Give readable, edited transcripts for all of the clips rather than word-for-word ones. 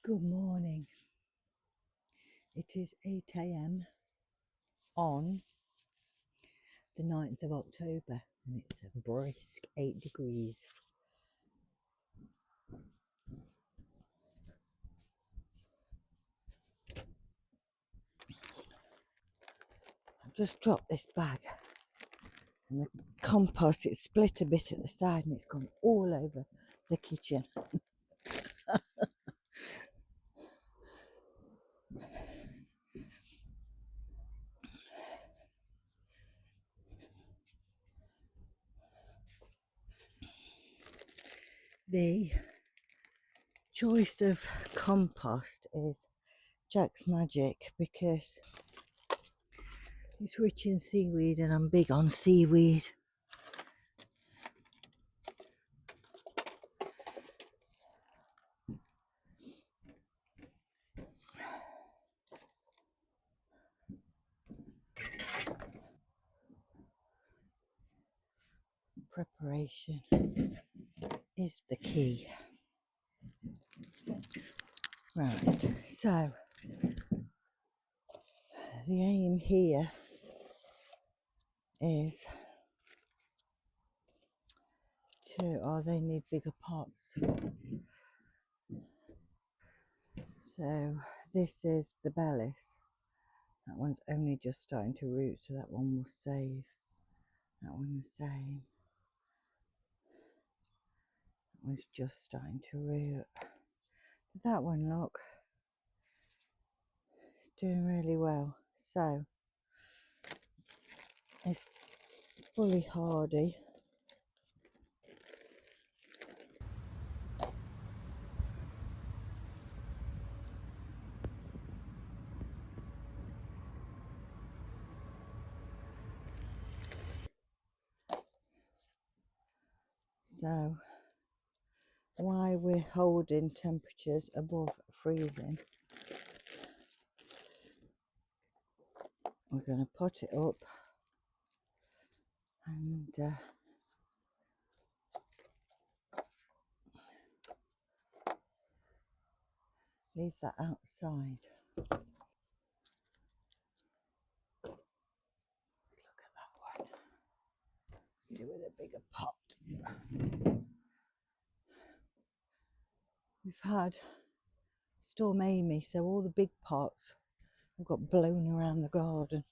Good morning. It is 8 a.m. on the 9th of October and it's a brisk 8 degrees. I've just dropped this bag and the compost, it's split a bit at the side and it's gone all over the kitchen. The choice of compost is Jack's Magic because it's rich in seaweed and I'm big on seaweed. Preparation is the key. Right, so the aim here is they need bigger pots. So this is the Bellis. That one's only just starting to root, so that one will save. That one the same. That one's just starting to root. But that one, look, it's doing really well. So it's fully hardy. So why we're holding temperatures above freezing, we're going to pot it up and leave that outside. Let's look at that one. Do with a bigger pot. We've had Storm Amy, so all the big pots have got blown around the garden.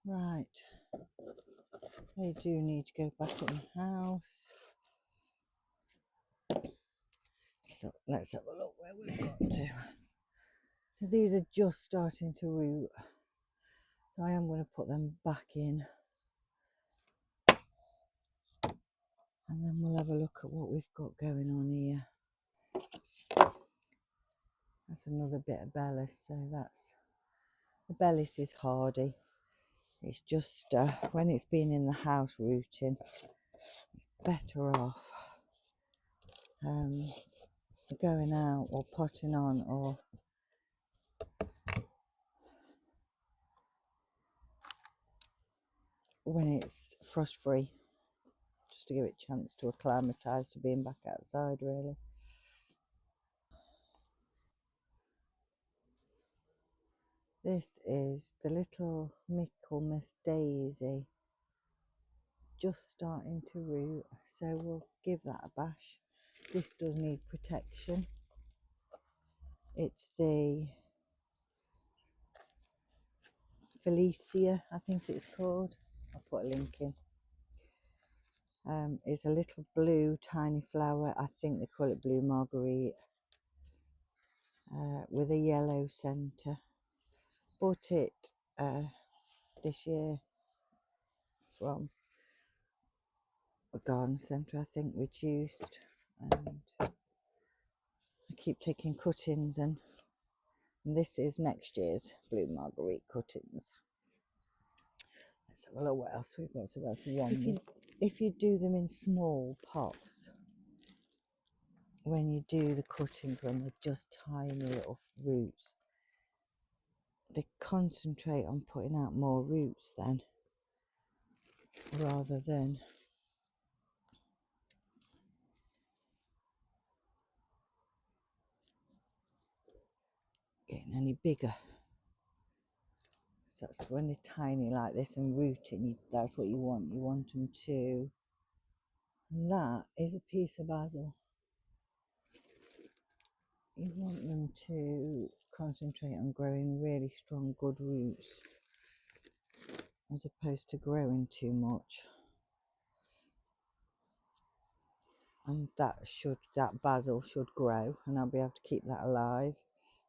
Right, they do need to go back in the house. Look, let's have a look where we've got to. So these are just starting to root. So I am going to put them back in. And then we'll have a look at what we've got going on here. That's another bit of Bellis. So that's, the Bellis is hardy. It's just when it's been in the house rooting, it's better off going out or potting on, or when it's frost free, just to give it a chance to acclimatise to being back outside, really. This is the little Michaelmas daisy, just starting to root, so we'll give that a bash. This does need protection. It's the Felicia, I think it's called. I'll put a link in. It's a little blue tiny flower. I think they call it blue marguerite, with a yellow centre. Bought it this year from a garden centre, I think, reduced, and I keep taking cuttings, and this is next year's blue marguerite cuttings. Let's have a look what else we've got. So that's one. If you do them in small pots, when you do the cuttings, when they're just tiny little roots, they concentrate on putting out more roots then, rather than getting any bigger. So that's when they're tiny like this and rooting, that's what you want. You want them to, and that is a piece of basil. You want them to concentrate on growing really strong, good roots, as opposed to growing too much. And that basil should grow, and I'll be able to keep that alive,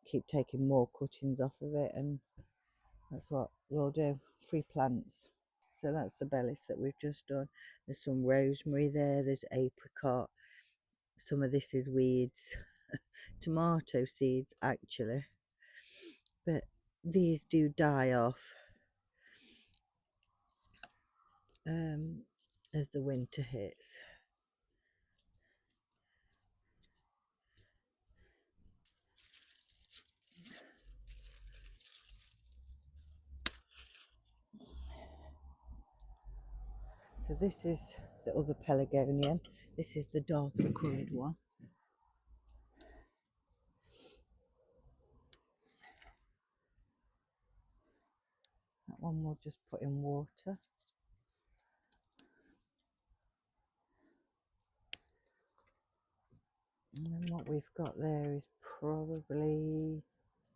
keep taking more cuttings off of it, and that's what we'll do. Free plants. So that's the Bellis that we've just done. There's some rosemary there, there's apricot, some of this is weeds, tomato seeds actually, but these do die off as the winter hits. So this is the other Pelargonium. This is the darker coloured one. That one we'll just put in water. And then what we've got there is probably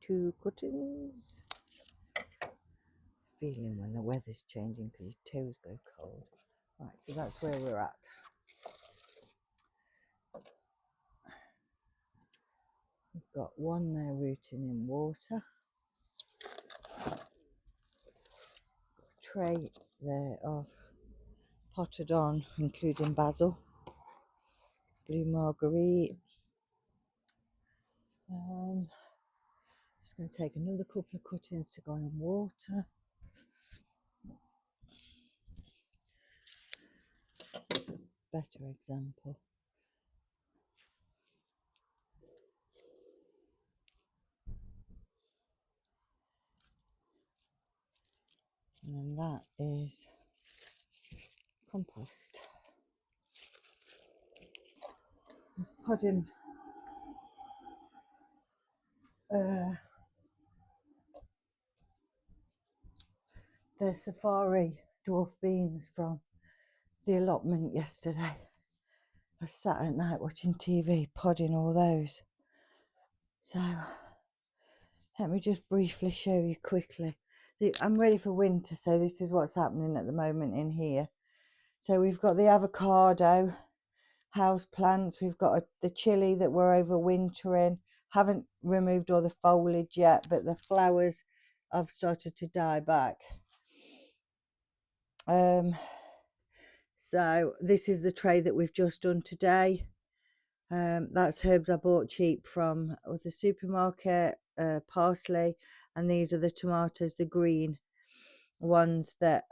2 cuttings. Feeling when the weather's changing because your toes go cold. Right, so that's where we're at. We've got one there rooting in water. Got a tray there of potted on, including basil, blue marguerite. Just going to take another couple of cuttings to go in water. It's a better example. And then that is compost. I was putting the safari dwarf beans from the allotment yesterday. I sat at night watching TV, podding all those. So let me just briefly show you quickly. I'm ready for winter, so this is what's happening at the moment in here. So we've got the avocado house plants, we've got the chili that we're overwintering. Haven't removed all the foliage yet, but the flowers have started to die back. So this is the tray that we've just done today. That's herbs I bought cheap from the supermarket, parsley, and these are the tomatoes, the green ones that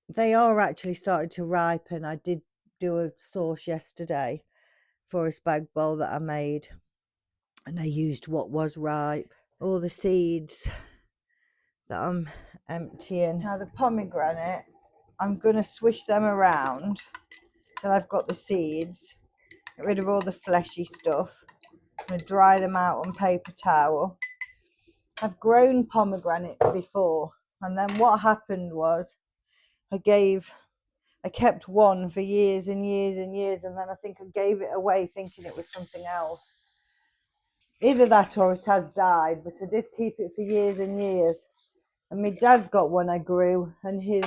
they are actually starting to ripen. I did do a sauce yesterday for a spag bowl that I made, and I used what was ripe. All the seeds that I'm emptying. Now the pomegranate, I'm going to swish them around till I've got the seeds. Get rid of all the fleshy stuff. I'm going to dry them out on paper towel. I've grown pomegranate before, and then what happened was I kept one for years and years and years, and then I think I gave it away thinking it was something else. Either that or it has died, but I did keep it for years and years. And my dad's got one I grew, and his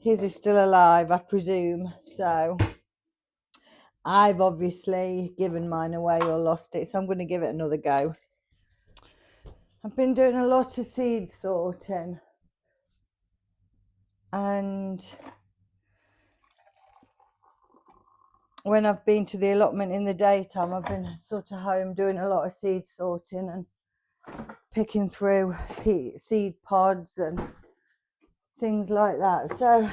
is still alive, I presume. So I've obviously given mine away or lost it, so I'm going to give it another go. I've been doing a lot of seed sorting, and when I've been to the allotment in the daytime, I've been sort of home doing a lot of seed sorting and picking through seed pods and things like that. So